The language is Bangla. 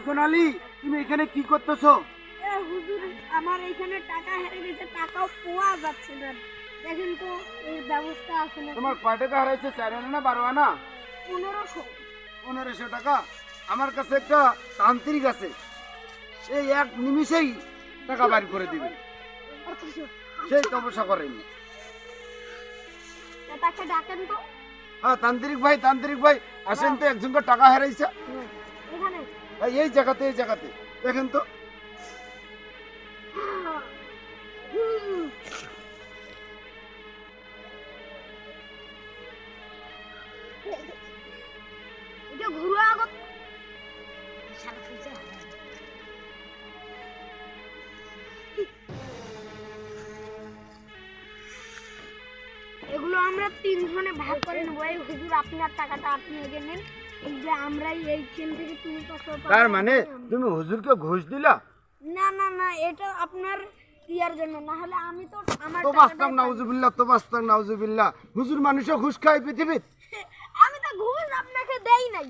চিকন আলী, তুমি এখানে কি করতেছো? হুজুর আমার এখানে টাকা হেরে গেছে, টাকাও পাওয়া যাচ্ছে না। দেখেন তো এর ব্যবস্থা আছে না। তোমার কয় টাকা হারাইছে? 4 আনা না 12 আনা? 1500। 1500 টাকা। আমার কাছে একটা তান্ত্রিক আছে, সেই এক নিমিষেই টাকা বাড়ি করে দিবে। সেই তপস্যা করেনি। তাকে ডাকেন তো। হ্যাঁ তান্ত্রিক ভাই আসেন তো, একজনকে টাকা হারাইছে এখানে এই জায়গাতে দেখেন তো। এটা ঘুরে আগত এগুলো আমরা 3 জনে ভাগ করে নেব। এই হুজুর আপনার টাকাটা আপনি আগে নেন, এই যে আমরা এই চেন থেকে তুমি কত পাবে। তার মানে তুমি হুজুরকে ঘুষ দিলা? না না না, এটা আপনার ইয়ার জন্য, না হলে আমি তো আমার তো বাস্তব নাউজুবিল্লাহ। হুজুর মানুষও ঘুষ খায় পৃথিবীতে? আমি তো ঘুষ আপনাকে দেই নাই।